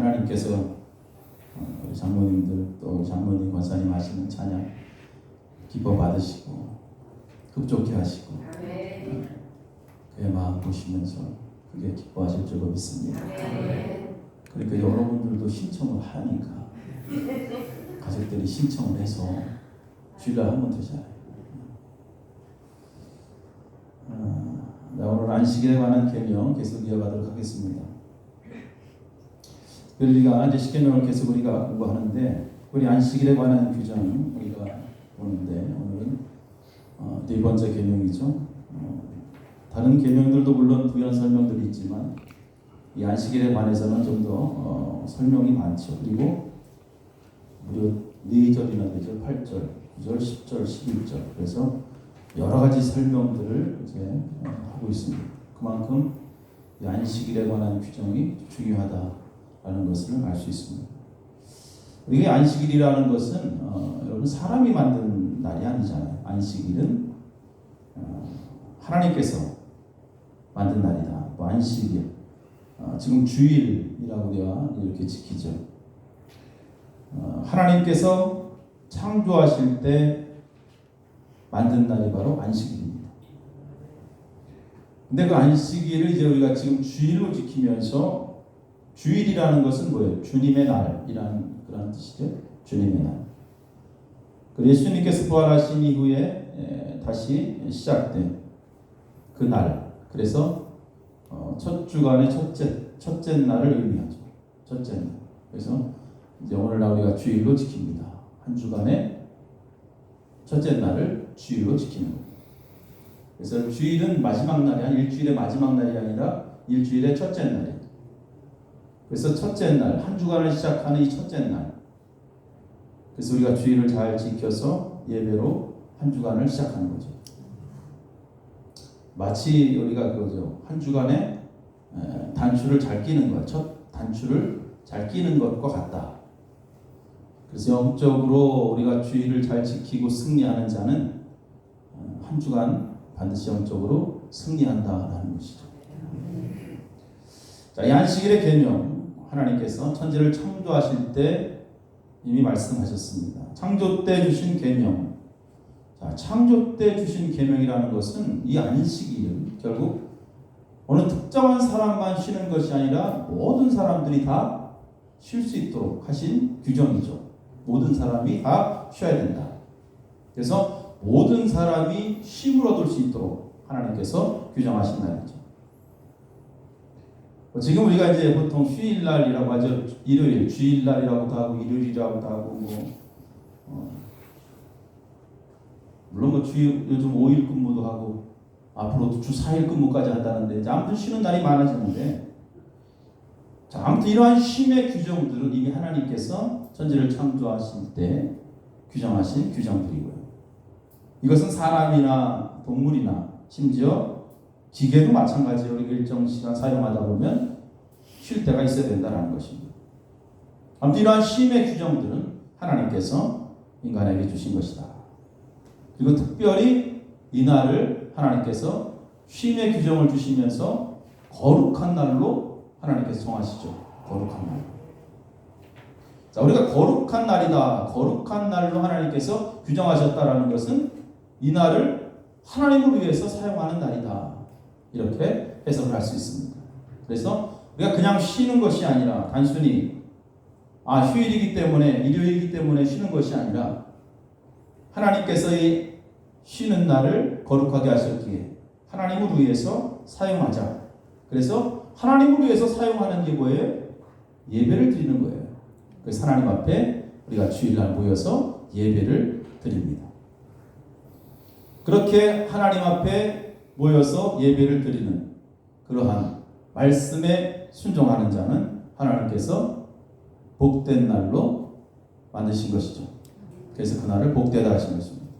하나님께서 장로님들 또 장로님 권사님 하시는 찬양 기뻐 받으시고 흡족해 하시고 그의 마음 보시면서 그게 기뻐하실 줄 믿습니다. 그러니까 여러분들도 신청을 하니까 가족들이 신청을 해서 주일날 하면 되잖아요. 오늘 안식일에 관한 계명 계속 이어가도록 하겠습니다. 우리가 이제 십계명을 계속 우리가 공부하는데 우리 안식일에 관한 규정 우리가 보는데 오늘은 네 번째 계명이죠. 다른 계명들도 물론 부연 설명들이 있지만 이 안식일에 관해서는 좀 더 설명이 많죠. 그리고 무려 4절이나 되죠. 8절, 9절, 10절, 11절. 그래서 여러 가지 설명들을 이제 하고 있습니다. 그만큼 이 안식일에 관한 규정이 중요하다라는 것을 알 수 있습니다. 이게 안식일이라는 것은 여러분 사람이 만든 날이 아니잖아요. 안식일은 하나님께서 만든 날이다. 또 안식일, 지금 주일이라고 우리가 이렇게 지키죠. 하나님께서 창조하실 때 만든 날이 바로 안식일입니다. 근데 그 안식일을 이제 우리가 지금 주일로 지키면서 주일이라는 것은 뭐예요? 주님의 날이라는 그런 뜻이죠. 주님의 날. 그 예수님께서 부활하신 이후에 다시 시작된 그 날. 그래서 첫 주간의 첫째 날을 의미하죠. 첫째 날. 그래서 이제 오늘날 우리가 주일로 지킵니다. 한 주간의 첫째 날을 주일로 지키는 거예요. 그래서 주일은 마지막 날이 아니라 일주일의 마지막 날이 아니라 일주일의 첫째 날이에요. 그래서 첫째 날, 한 주간을 시작하는 이 첫째 날. 그래서 우리가 주일을 잘 지켜서 예배로 한 주간을 시작하는 거죠. 마치 우리가 그거죠. 한 주간에 단추를 잘 끼는 것, 첫 단추를 잘 끼는 것과 같다. 그래서 영적으로 우리가 주일을 잘 지키고 승리하는 자는 한 주간 반드시 영적으로 승리한다라는 것이죠. 자, 이 안식일의 계명 하나님께서 천지를 창조하실 때 이미 말씀하셨습니다. 창조 때 주신 계명. 자, 창조 때 주신 계명이라는 것은 이 안식일은 결국 어느 특정한 사람만 쉬는 것이 아니라 모든 사람들이 다 쉴 수 있도록 하신 규정이죠. 모든 사람이 다 쉬어야 된다. 그래서 모든 사람이 쉼을 얻을 수 있도록 하나님께서 규정하신 날이죠. 지금 우리가 이제 보통 휴일날이라고 하죠. 일요일, 주일날이라고도 하고 일요일이라고도 하고 물론 요즘 5일 근무도 하고 앞으로도 주 4일 근무까지 한다는데 아무튼 쉬는 날이 많아지는데 자, 아무튼 이러한 쉼의 규정들은 이미 하나님께서 천지를 창조하실 때 규정하신 규정들이고요. 이것은 사람이나 동물이나 심지어 기계도 마찬가지로 일정 시간 사용하다 보면 쉴 때가 있어야 된다는 것입니다. 아무튼 이러한 쉼의 규정들은 하나님께서 인간에게 주신 것이다. 그리고 특별히 이 날을 하나님께서 쉼의 규정을 주시면서 거룩한 날로 하나님께서 정하시죠. 거룩한 날. 자, 우리가 거룩한 날이다. 거룩한 날로 하나님께서 규정하셨다라는 것은 이 날을 하나님을 위해서 사용하는 날이다. 이렇게 해석을 할 수 있습니다. 그래서 우리가 그냥 쉬는 것이 아니라 단순히 휴일이기 때문에 일요일이기 때문에 쉬는 것이 아니라 하나님께서 이 쉬는 날을 거룩하게 하셨기에 하나님을 위해서 사용하자. 그래서 하나님을 위해서 사용하는 게 뭐예요? 예배를 드리는 거예요. 그래서 하나님 앞에 우리가 주일날 모여서 예배를 드립니다. 그렇게 하나님 앞에 모여서 예배를 드리는 그러한 말씀에 순종하는 자는 하나님께서 복된 날로 만드신 것이죠. 그래서 그날을 복되다 하신 것입니다.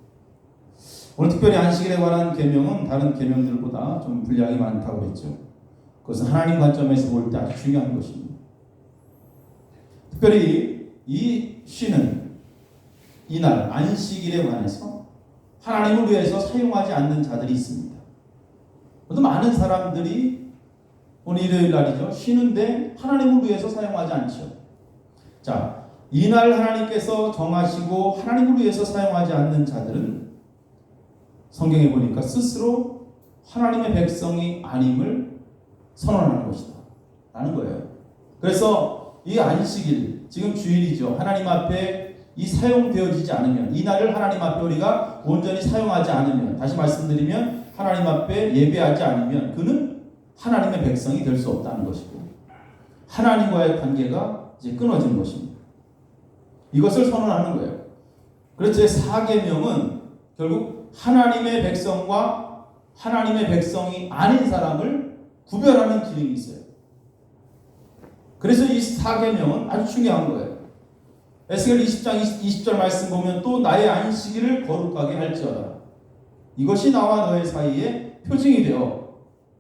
오늘 특별히 안식일에 관한 계명은 다른 계명들보다 좀 분량이 많다고 했죠. 그것은 하나님 관점에서 볼 때 아주 중요한 것입니다. 특별히 이 쉬는 이날 안식일에 관해서 하나님을 위해서 사용하지 않는 자들이 있습니다. 또 많은 사람들이 오늘 일요일 날이죠. 쉬는데 하나님을 위해서 사용하지 않죠. 자, 이날 하나님께서 정하시고 하나님을 위해서 사용하지 않는 자들은 성경에 보니까 스스로 하나님의 백성이 아님을 선언하는 것이다 라는 거예요. 그래서 이 안식일, 지금 주일이죠. 하나님 앞에 이 사용되어지지 않으면, 이 날을 하나님 앞에 우리가 온전히 사용하지 않으면, 다시 말씀드리면 하나님 앞에 예배하지 않으면 그는 하나님의 백성이 될 수 없다는 것이고, 하나님과의 관계가 이제 끊어지는 것입니다. 이것을 선언하는 거예요. 그래서 제4계명은 결국 하나님의 백성과 하나님의 백성이 아닌 사람을 구별하는 기능이 있어요. 그래서 이 4계명은 아주 중요한 거예요. 에스겔 20장 20절 말씀 보면 또 나의 안식일을 거룩하게 할지어다. 이것이 나와 너희 사이에 표징이 되어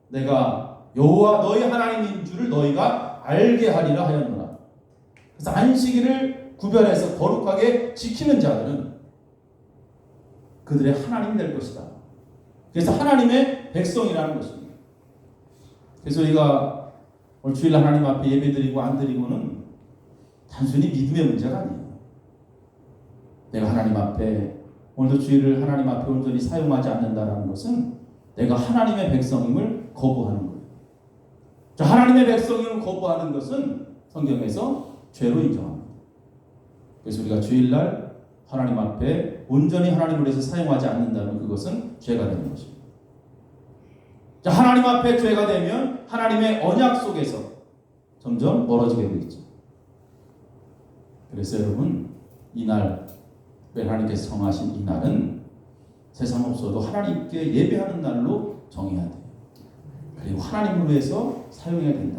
내가 여호와 너희 하나님인 줄을 너희가 알게 하리라 하였노라. 그래서 안식일을 구별해서 거룩하게 지키는 자들은 그들의 하나님이 될 것이다. 그래서 하나님의 백성이라는 것입니다. 그래서 우리가 오늘 주일날 하나님 앞에 예배드리고 안 드리고는 단순히 믿음의 문제가 아니에요. 내가 하나님 앞에 오늘도 주일을 하나님 앞에 온전히 사용하지 않는다는 것은 내가 하나님의 백성임을 거부하는 거예요. 자, 하나님의 백성임을 거부하는 것은 성경에서 죄로 인정합니다. 그래서 우리가 주일날 하나님 앞에 온전히 하나님을 위해서 사용하지 않는다면 그것은 죄가 되는 것입니다. 자, 하나님 앞에 죄가 되면 하나님의 언약 속에서 점점 멀어지게 되겠죠. 그래서 여러분, 이날 하나님께서 정하신 이 날은 세상 없어도 하나님께 예배하는 날로 정해야 돼요. 그리고 하나님을 위해서 사용해야 된다.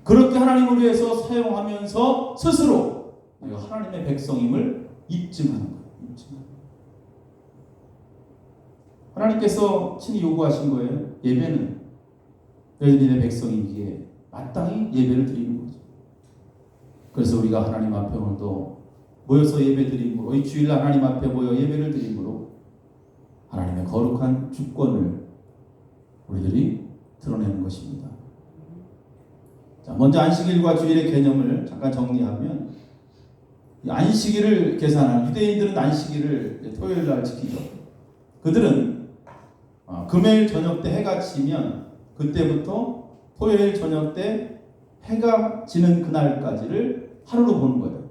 그렇게 하나님을 위해서 사용하면서 스스로 내가 하나님의 백성임을 입증하는 거예요. 하나님께서 친히 요구하신 거예요. 예배는 너희들이 내 백성이기에 마땅히 예배를 드리는 거죠. 그래서 우리가 하나님 앞에 오늘도 모여서 예배드림으로, 이 주일날 하나님 앞에 모여 예배를 드림으로 하나님의 거룩한 주권을 우리들이 드러내는 것입니다. 자, 먼저 안식일과 주일의 개념을 잠깐 정리하면, 이 안식일을 계산한 유대인들은 안식일을 토요일 날 지키죠. 그들은 금요일 저녁 때 해가 지면 그때부터 토요일 저녁 때 해가 지는 그날까지를 하루로 보는 거예요.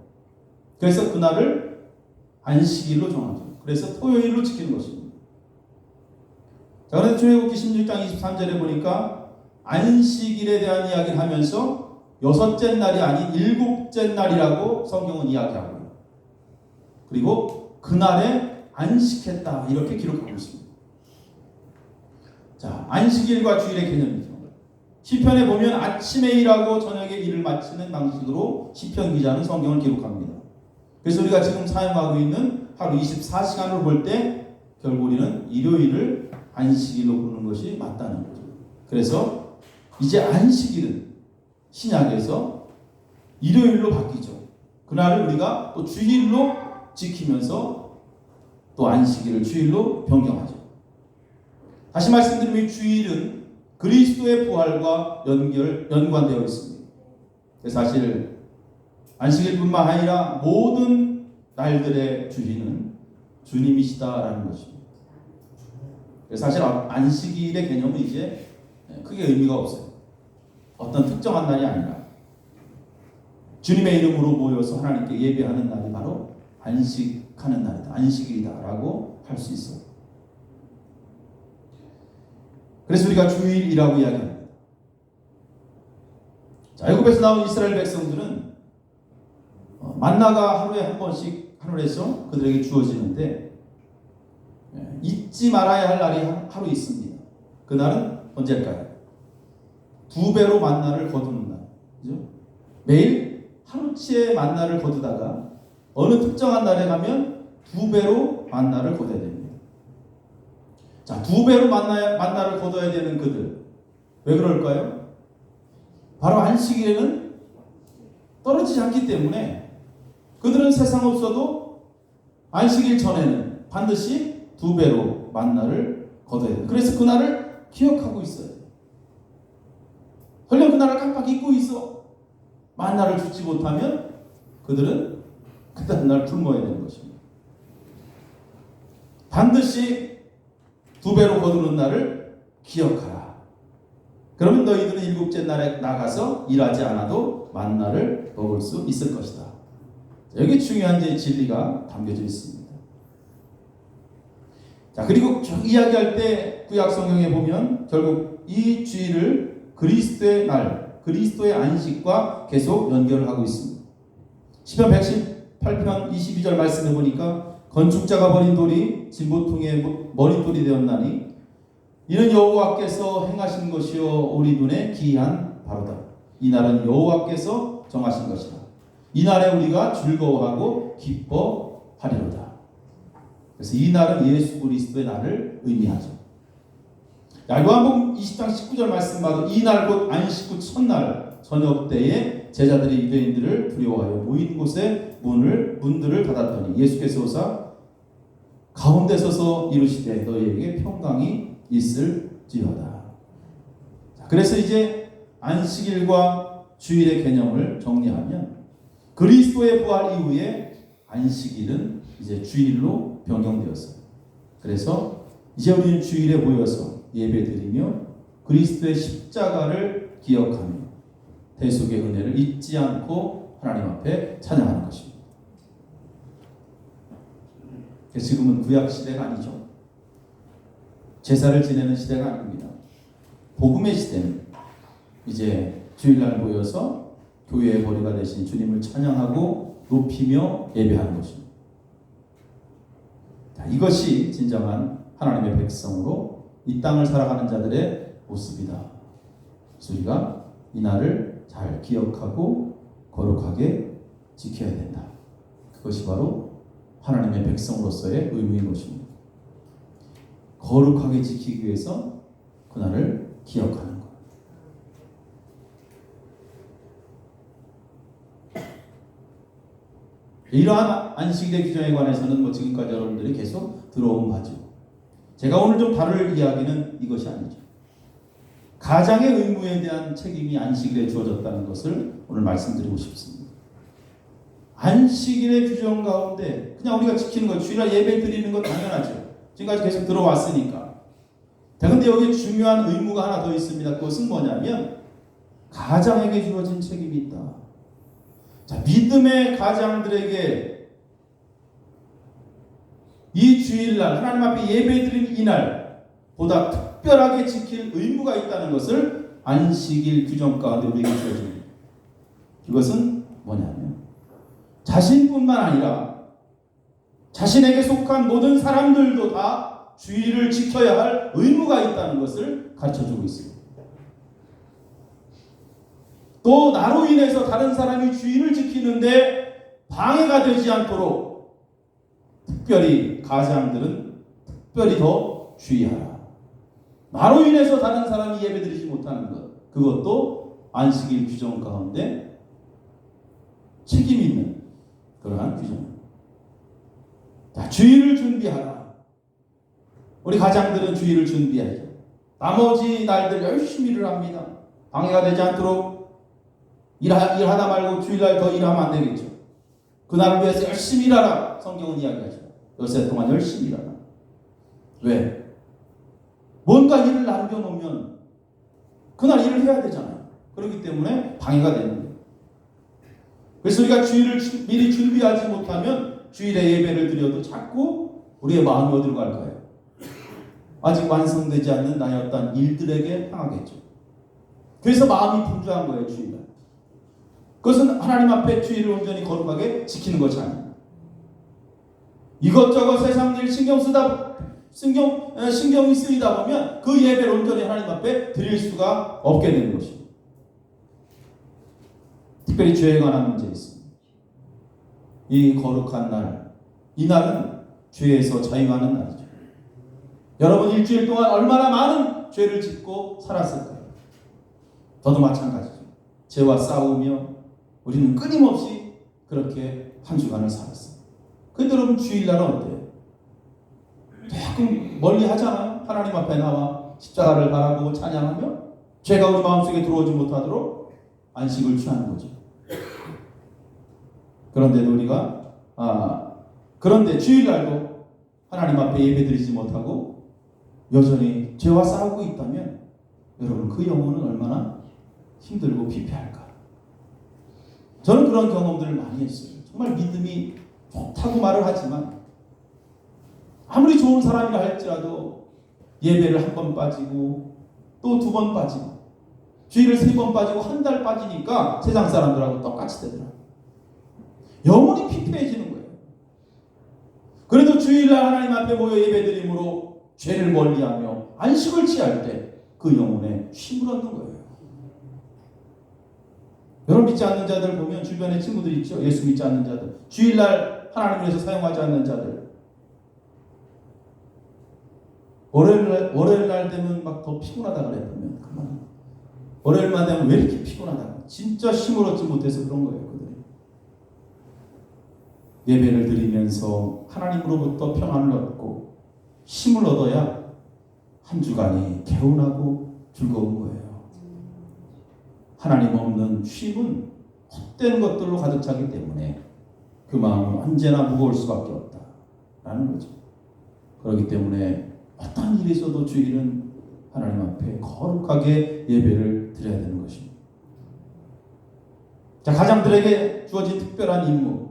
그래서 그날을 안식일로 정하죠. 그래서 토요일로 지키는 것입니다. 자, 그런데 출애굽기 16장 23절에 보니까 안식일에 대한 이야기를 하면서 여섯째 날이 아닌 일곱째 날이라고 성경은 이야기하고요. 그리고 그날에 안식했다 이렇게 기록하고 있습니다. 자, 안식일과 주일의 개념이죠. 시편에 보면 아침에 일하고 저녁에 일을 마치는 방식으로 시편 기자는 성경을 기록합니다. 그래서 우리가 지금 사용하고 있는 하루 24시간을 볼 때 결국 우리는 일요일을 안식일로 보는 것이 맞다는 거죠. 그래서 이제 안식일은 신약에서 일요일로 바뀌죠. 그날을 우리가 또 주일로 지키면서 또 안식일을 주일로 변경하죠. 다시 말씀드리면 이 주일은 그리스도의 부활과 연관되어 있습니다. 사실 안식일뿐만 아니라 모든 날들의 주인은 주님이시다라는 것입니다. 사실 안식일의 개념은 이제 크게 의미가 없어요. 어떤 특정한 날이 아니라 주님의 이름으로 모여서 하나님께 예배하는 날이 바로 안식하는 날이다, 안식일이다라고 할 수 있어요. 그래서 우리가 주일이라고 이야기합니다. 자, 애굽에서 나온 이스라엘 백성들은 만나가 하루에 한 번씩 하늘에서 그들에게 주어지는데 잊지 말아야 할 날이 하루 있습니다. 그날은 언제일까요? 2배로 만나를 거두는 날. 그죠? 매일 하루치의 만나를 거두다가 어느 특정한 날에 가면 2배로 만나를 거둬야 됩니다. 자, 2배로 만나를 거둬야 되는 그들. 왜 그럴까요? 바로 안식일에는 떨어지지 않기 때문에 그들은 세상 없어도 안식일 전에는 반드시 2배로 만나를 거둬야 돼요. 그래서 그날을 기억하고 있어요. 헐령 그날을 깜빡 잊고 있어. 만나를 주지 못하면 그들은 그 다음날 굶어야 되는 것입니다. 반드시 2배로 거두는 날을 기억하라. 그러면 너희들은 7째 날에 나가서 일하지 않아도 만나를 먹을 수 있을 것이다. 여기 중요한 진리가 담겨져 있습니다. 자, 그리고 쭉 이야기할 때 구약 성경에 보면 결국 이 주일을 그리스도의 날, 그리스도의 안식과 계속 연결을 하고 있습니다. 시편 118편 22절 말씀해 보니까 건축자가 버린 돌이 진보통의 머릿돌이 되었나니 이는 여호와께서 행하신 것이요 우리 눈에 기이한 바로다. 이 날은 여호와께서 정하신 것이다. 이 날에 우리가 즐거워하고 기뻐하리로다. 그래서 이 날은 예수 그리스도의 날을 의미하죠. 요한복음 20장 19절 말씀 봐도 이 날 곧 안식 후 첫날 저녁 때에 제자들이 유대인들을 두려워하여 모인 곳에 문들을 닫았더니 예수께서 오사 가운데 서서 이르시되 너희에게 평강이 있을지어다. 그래서 이제 안식일과 주일의 개념을 정리하면 그리스도의 부활 이후에 안식일은 이제 주일로 변경되었어요. 그래서 이제 우리는 주일에 모여서 예배드리며 그리스도의 십자가를 기억하며 대속의 은혜를 잊지 않고 하나님 앞에 찬양하는 것입니다. 지금은 구약 시대가 아니죠. 제사를 지내는 시대가 아닙니다. 복음의 시대는 이제 주일날 모여서 교회의 머리가 되신 주님을 찬양하고 높이며 예배하는 것입니다. 자, 이것이 진정한 하나님의 백성으로 이 땅을 살아가는 자들의 모습이다. 그래서 우리가 이 날을 잘 기억하고 거룩하게 지켜야 된다. 그것이 바로 하나님의 백성으로서의 의무인 것입니다. 거룩하게 지키기 위해서 그날을 기억하는 것. 이러한 안식일의 규정에 관해서는 지금까지 여러분들이 계속 들어온 바죠. 제가 오늘 좀 다룰 이야기는 이것이 아니죠. 가장의 의무에 대한 책임이 안식일에 주어졌다는 것을 오늘 말씀드리고 싶습니다. 안식일의 규정 가운데 그냥 우리가 지키는 것, 주일날 예배 드리는 것 당연하죠. 지금까지 계속 들어왔으니까. 그런데 여기에 중요한 의무가 하나 더 있습니다. 그것은 뭐냐면 가장에게 주어진 책임이 있다. 자, 믿음의 가장들에게 이 주일날 하나님 앞에 예배드리는 이날보다 특별하게 지킬 의무가 있다는 것을 안식일 규정 가운데 우리에게 주어집니다. 이것은 뭐냐면 자신뿐만 아니라 자신에게 속한 모든 사람들도 다 주일을 지켜야 할 의무가 있다는 것을 가르쳐주고 있습니다. 또 나로 인해서 다른 사람이 주일을 지키는데 방해가 되지 않도록 특별히 가장들은 특별히 더 주의하라. 나로 인해서 다른 사람이 예배드리지 못하는 것, 그것도 안식일 규정 가운데 책임 있는 그러한 규정입니다. 자, 주일을 준비하라. 우리 가장들은 주일을 준비하죠. 나머지 날들 열심히 일을 합니다. 방해가 되지 않도록 일하다 말고 주일날 더 일하면 안 되겠죠. 그날을 위해서 열심히 일하라. 성경은 이야기하죠. 엿새 동안 열심히 일하라. 왜? 뭔가 일을 남겨놓으면 그날 일을 해야 되잖아요. 그렇기 때문에 방해가 되는 거예요. 그래서 우리가 주일을 미리 준비하지 못하면 주일에 예배를 드려도 자꾸 우리의 마음이 어디로 갈까요? 아직 완성되지 않는 나의 어떤 일들에게 향하겠죠. 그래서 마음이 분주한 거예요, 주일날. 그것은 하나님 앞에 주일을 온전히 거룩하게 지키는 것이 아닙니다. 이것저것 세상 일 신경이 쓰이다 보면 그 예배를 온전히 하나님 앞에 드릴 수가 없게 되는 것입니다. 특별히 죄에 관한 문제 있습니다. 이 거룩한 날, 이 날은 죄에서 자유하는 날이죠. 여러분 일주일 동안 얼마나 많은 죄를 짓고 살았을까요? 저도 마찬가지죠. 죄와 싸우며 우리는 끊임없이 그렇게 한 주간을 살았어요. 그런데 여러분 주일날은 어때요? 조금 멀리 하잖아요. 하나님 앞에 나와 십자가를 바라보고 찬양하며 죄가 우리 마음속에 들어오지 못하도록 안식을 취하는 거죠. 그런데도 우리가 그런데 주일날도 하나님 앞에 예배드리지 못하고 여전히 죄와 싸우고 있다면 여러분 그 영혼은 얼마나 힘들고 피폐할까. 저는 그런 경험들을 많이 했어요. 정말 믿음이 좋다고 말을 하지만 아무리 좋은 사람이라 할지라도 예배를 한 번 빠지고 또 두 번 빠지고 주일을 세 번 빠지고 한 달 빠지니까 세상 사람들하고 똑같이 되더라고요. 영혼이 피폐해지는 거예요. 그래도 주일날 하나님 앞에 모여 예배드림으로 죄를 멀리하며 안식을 취할 때 그 영혼에 쉼을 얻는 거예요. 여러분 믿지 않는 자들 보면 주변에 친구들 있죠. 예수 믿지 않는 자들, 주일날 하나님을 위해서 사용하지 않는 자들, 월요일날 되면 막 더 피곤하다 그래. 보면 그만. 월요일만 되면 왜 이렇게 피곤하다. 진짜 쉼을 얻지 못해서 그런 거예요. 그들이 예배를 드리면서 하나님으로부터 평안을 얻고 힘을 얻어야 한 주간이 개운하고 즐거운 거예요. 하나님 없는 쉼은 헛되는 것들로 가득 차기 때문에 그 마음은 언제나 무거울 수밖에 없다라는 거죠. 그렇기 때문에 어떤 일이 있어도 주일은 하나님 앞에 거룩하게 예배를 드려야 되는 것입니다. 자, 가장들에게 주어진 특별한 임무,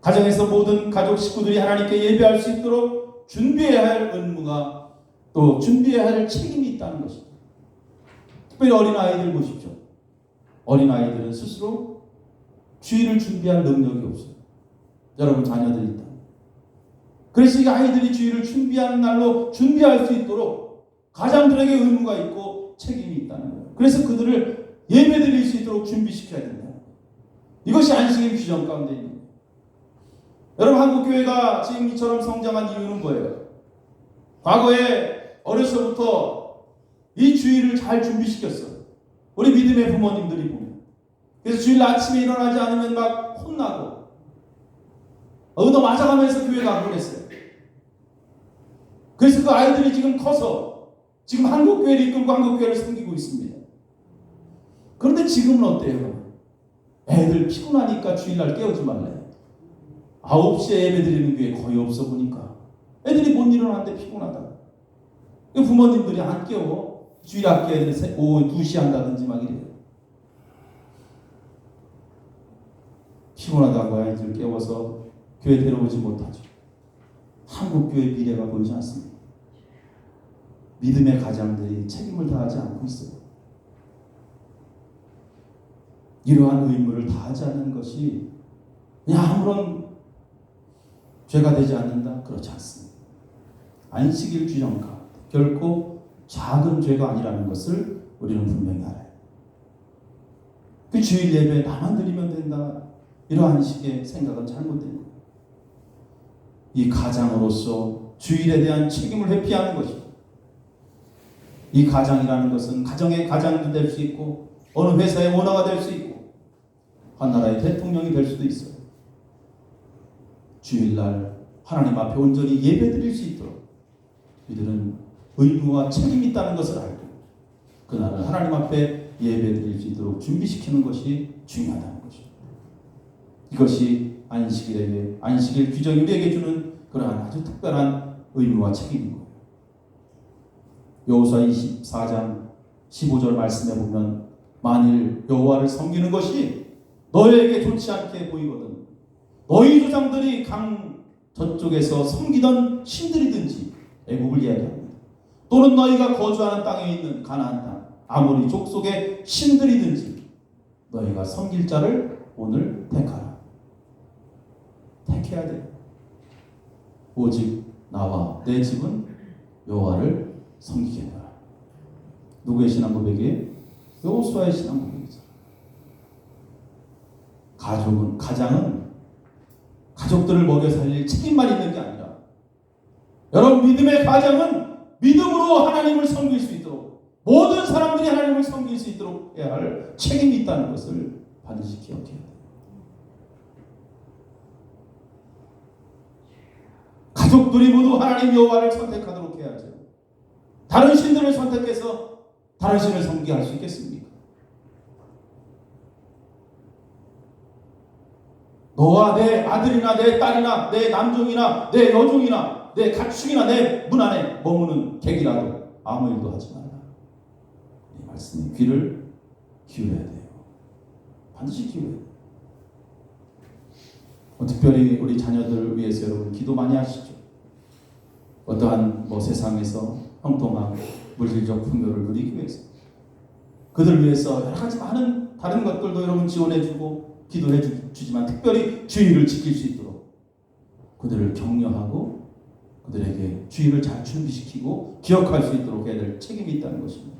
가정에서 모든 가족 식구들이 하나님께 예배할 수 있도록 준비해야 할 의무가 또 준비해야 할 책임이 있다는 것입니다. 특별히 어린아이들 보십시오. 어린아이들은 스스로 주일을 준비할 능력이 없어요. 여러분 자녀들이 있다. 그래서 이 아이들이 주일을 준비하는 날로 준비할 수 있도록 가장들에게 의무가 있고 책임이 있다는 거예요. 그래서 그들을 예배드릴 수 있도록 준비시켜야 된다. 이것이 안식일 규정 가운데 있는 거예요. 여러분 한국교회가 지금 이처럼 성장한 이유는 뭐예요? 과거에 어려서부터 이 주일을 잘 준비시켰어요. 우리 믿음의 부모님들이 보면. 그래서 주일 아침에 일어나지 않으면 막 혼나고 얻어 맞아가면서 교회 가고 그랬어요. 그래서 그 아이들이 지금 커서 지금 한국교회를 이끌고 한국교회를 섬기고 있습니다. 그런데 지금은 어때요? 애들 피곤하니까 주일날 깨우지 말래. 9시에 예배 드리는 교회 거의 없어 보니까 애들이 못 일어나는데 피곤하다. 부모님들이 안 깨워. 주일 학교 애들 오후 2시 한다든지 막 이래요. 피곤하다고 아이들 깨워서 교회 데려오지 못하죠. 한국교회 미래가 보이지 않습니다. 믿음의 가장들이 책임을 다하지 않고 있어요. 이러한 의무를 다하지 않는 것이 그냥 아무런 죄가 되지 않는다? 그렇지 않습니다. 안식일 규정가 결코 작은 죄가 아니라는 것을 우리는 분명히 알아요. 그 주일 예배 나만 드리면 된다. 이러한 식의 생각은 잘못된 거예요. 이 가장으로서 주일에 대한 책임을 회피하는 것입니다. 이 가장이라는 것은 가정의 가장도 될 수 있고 어느 회사의 오너가 될 수 있고 한 나라의 대통령이 될 수도 있어요. 주일날 하나님 앞에 온전히 예배드릴 수 있도록 이들은 의무와 책임이 있다는 것을 알고 그날은 하나님 앞에 예배드릴 수 있도록 준비시키는 것이 중요하다는 것입니다. 이것이 안식일 규정이 우리에게 주는 그러한 아주 특별한 의무와 책임인 거예요. 여호수아 24장 15절 말씀에 보면 만일 여호와를 섬기는 것이 너희에게 좋지 않게 보이거든 너희 조상들이 강 저쪽에서 섬기던 신들이든지 애국을 이야기합니다. 또는 너희가 거주하는 땅에 있는 가나안 땅 아모리 족속의 신들이든지 너희가 섬길 자를 오늘 택하라. 택해야 돼. 오직 나와 내 집은 여호와를 섬기겠노라. 누구의 신앙 고백이에요? 여호수아의 신앙 고백이죠. 가장은 가족들을 먹여 살릴 책임만 있는 게 아니라 여러분 믿음의 가장은 믿음으로 하나님을 섬길 수 있도록 모든 사람들이 하나님을 섬길 수 있도록 해야 할 책임이 있다는 것을 반드시 기억해야 돼요. 가족들이 모두 하나님 여호와를 선택하도록 해야죠. 다른 신들을 선택해서 다른 신을 섬기게 할 수 있겠습니까? 너와 내 아들이나 내 딸이나 내 남종이나 내 여종이나 내 가축이나 내 문 안에 머무는 객이라도 아무 일도 하지 말라. 이 말씀에 귀를 기울여야 돼요. 반드시 기울여야 돼요. 특별히 우리 자녀들을 위해서 여러분 기도 많이 하시죠. 어떠한 세상에서 형통하고 물질적 풍요를 누리기 위해서 그들을 위해서 여러 가지 많은 다른 것들도 여러분 지원해주고 기도해 주지만 특별히 주의를 지킬 수 있도록 그들을 격려하고 그들에게 주의를 잘 준비시키고 기억할 수 있도록 해야 될 책임이 있다는 것입니다.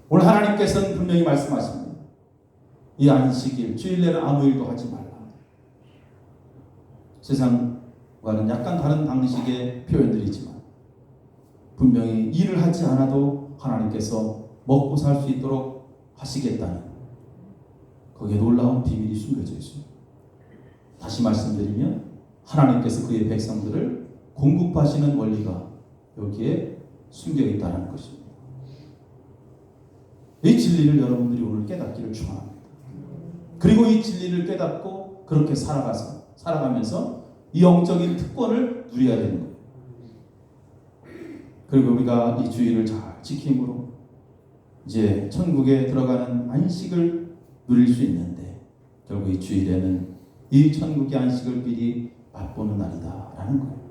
오늘 하나님께서는 분명히 말씀하십니다. 이 안식일, 주일내는 아무 일도 하지 말라. 세상과는 약간 다른 방식의 표현들이지만 분명히 일을 하지 않아도 하나님께서 먹고 살 수 있도록 하시겠다는 거기에 놀라운 비밀이 숨겨져 있습니다. 다시 말씀드리면 하나님께서 그의 백성들을 공급하시는 원리가 여기에 숨겨 있다는 것입니다. 이 진리를 여러분들이 오늘 깨닫기를 축원합니다. 그리고 이 진리를 깨닫고 그렇게 살아가면서 이 영적인 특권을 누려야 되는 거예요. 그리고 우리가 이 주의를 잘 지킴으로 이제 천국에 들어가는 안식을 누릴 수 있는데 결국 이 주일에는 이 천국의 안식을 미리 맛보는 날이다라는 거예요.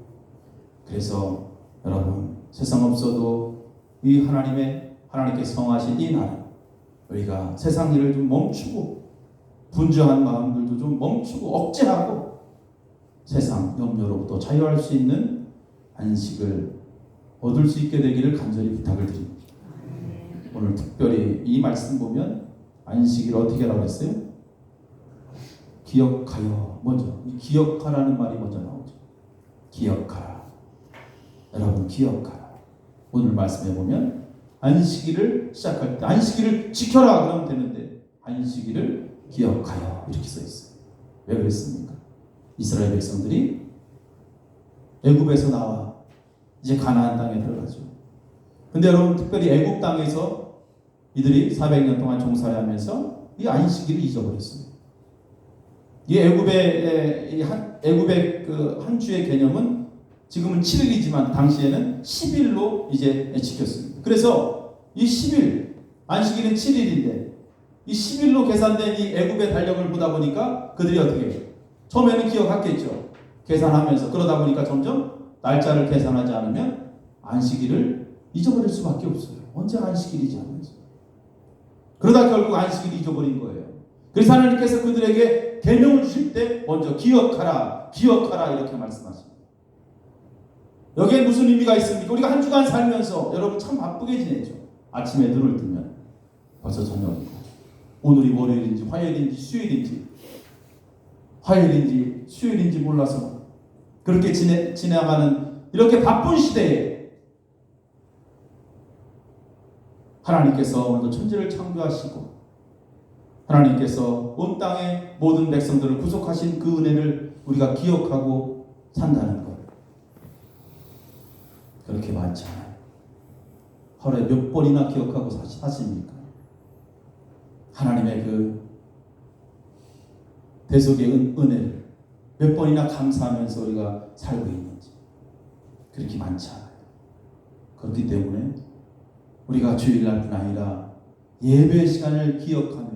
그래서 여러분 세상 없어도 이 하나님께 성하신 이 날은 우리가 세상 일을 좀 멈추고 분주한 마음들도 좀 멈추고 억제하고 세상 염려로부터 자유할 수 있는 안식을 얻을 수 있게 되기를 간절히 부탁을 드립니다. 오늘 특별히 이 말씀 보면 안식일 어떻게 하라고 했어요? 기억하여. 먼저 이 기억하라는 말이 먼저 나오죠. 기억하라. 여러분 기억하라. 오늘 말씀해 보면 안식일을 시작할 때 안식일을 지켜라 그러면 되는데 안식일을 기억하여 이렇게 써 있어요. 왜 그랬습니까? 이스라엘 백성들이 애굽에서 나와 이제 가나안 땅에 들어가죠. 근데 여러분 특별히 애굽 땅에서 이들이 400년 동안 종살이하면서 이 안식일을 잊어버렸습니다. 이 애굽의 한 주의 개념은 지금은 7일이지만 당시에는 10일로 이제 지켰습니다. 그래서 이 10일 안식일은 7일인데 이 10일로 계산된 이 애굽의 달력을 보다 보니까 그들이 어떻게 해요? 처음에는 기억했겠죠. 계산하면서 그러다 보니까 점점 날짜를 계산하지 않으면 안식일을 잊어버릴 수밖에 없어요. 언제 안식일이지 하면서. 그러다 결국 안식일을 잊어버린 거예요. 그래서 하나님께서 그들에게 계명을 주실 때 먼저 기억하라, 기억하라 이렇게 말씀하십니다. 여기에 무슨 의미가 있습니까? 우리가 한 주간 살면서 여러분 참 바쁘게 지내죠. 아침에 눈을 뜨면 벌써 저녁이고 오늘이 월요일인지 화요일인지 수요일인지 화요일인지 수요일인지 몰라서 그렇게 지나가는 이렇게 바쁜 시대에 하나님께서 오늘도 천지를 창조하시고 하나님께서 온 땅의 모든 백성들을 구속하신 그 은혜를 우리가 기억하고 산다는 것 그렇게 많지 않아요. 하루에 몇 번이나 기억하고 사십니까? 하나님의 그 대속의 은혜를 몇 번이나 감사하면서 우리가 살고 있는지 그렇게 많지 않아요. 그렇기 때문에 우리가 주일날뿐 아니라 예배 시간을 기억하며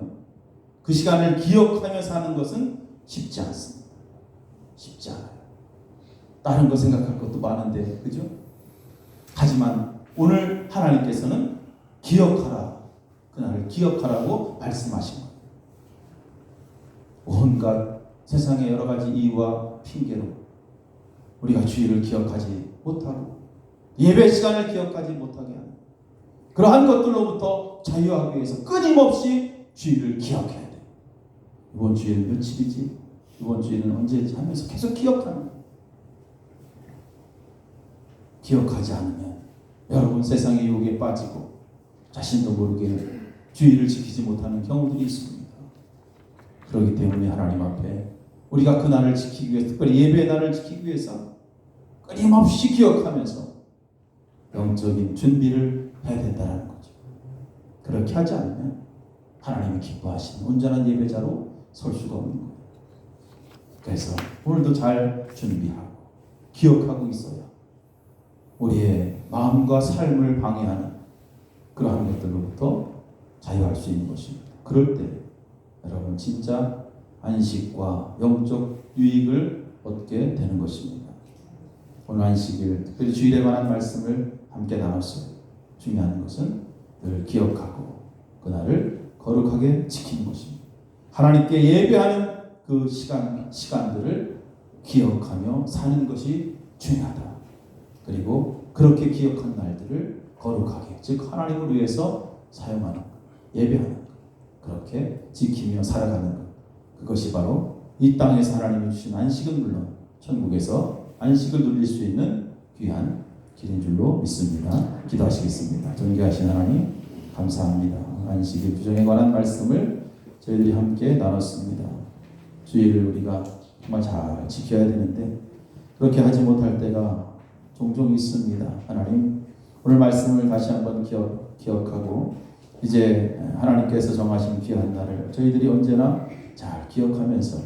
그 시간을 기억하며 사는 것은 쉽지 않습니다. 쉽지 않아요. 다른 거 생각할 것도 많은데 그죠? 하지만 오늘 하나님께서는 기억하라. 그날을 기억하라고 말씀하신 거예요. 온갖 세상의 여러 가지 이유와 핑계로 우리가 주일을 기억하지 못하고 예배 시간을 기억하지 못하게 하는 그러한 것들로부터 자유하기 위해서 끊임없이 주일을 기억해야 돼요. 이번 주일 며칠이지? 이번 주일은 언제지? 하면서 계속 기억하는 거예요. 기억하지 않으면 여러분 세상의 유혹에 빠지고 자신도 모르게 주일을 지키지 못하는 경우들이 있습니다. 그렇기 때문에 하나님 앞에 우리가 그 날을 지키기 위해서 특별히 예배의 날을 지키기 위해서 끊임없이 기억하면서 영적인 준비를 해야 된다는 거죠. 그렇게 하지 않으면 하나님이 기뻐하시는 온전한 예배자로 설 수가 없는 거예요. 그래서 오늘도 잘 준비하고 기억하고 있어야 우리의 마음과 삶을 방해하는 그러한 것들로부터 자유할 수 있는 것입니다. 그럴 때 여러분 진짜 안식과 영적 유익을 얻게 되는 것입니다. 오늘 안식일 특별히 주일에 관한 말씀을 함께 나눴어요. 중요한 것은 늘 기억하고 그날을 거룩하게 지키는 것입니다. 하나님께 예배하는 그 시간들을 기억하며 사는 것이 중요하다. 그리고 그렇게 기억한 날들을 거룩하게, 즉 하나님을 위해서 사용하는 것, 예배하는 것, 그렇게 지키며 살아가는 것, 그것이 바로 이 땅에서 하나님이 주신 안식은 물론 천국에서 안식을 누릴 수 있는 귀한 길인 줄로 믿습니다. 기도하시겠습니다. 존귀하신 하나님 감사합니다. 안식일 규정에 관한 말씀을 저희들이 함께 나눴습니다. 주일을 우리가 정말 잘 지켜야 되는데 그렇게 하지 못할 때가 종종 있습니다. 하나님 오늘 말씀을 다시 한번 기억하고 이제 하나님께서 정하신 귀한 날을 저희들이 언제나 잘 기억하면서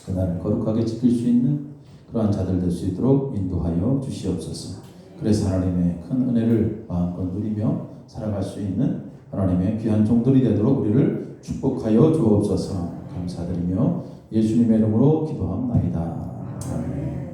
그 날을 거룩하게 지킬 수 있는 그러한 자들 될 수 있도록 인도하여 주시옵소서. 그래서 하나님의 큰 은혜를 마음껏 누리며 살아갈 수 있는 하나님의 귀한 종들이 되도록 우리를 축복하여 주옵소서. 감사드리며 예수님의 이름으로 기도합나이다. 아멘.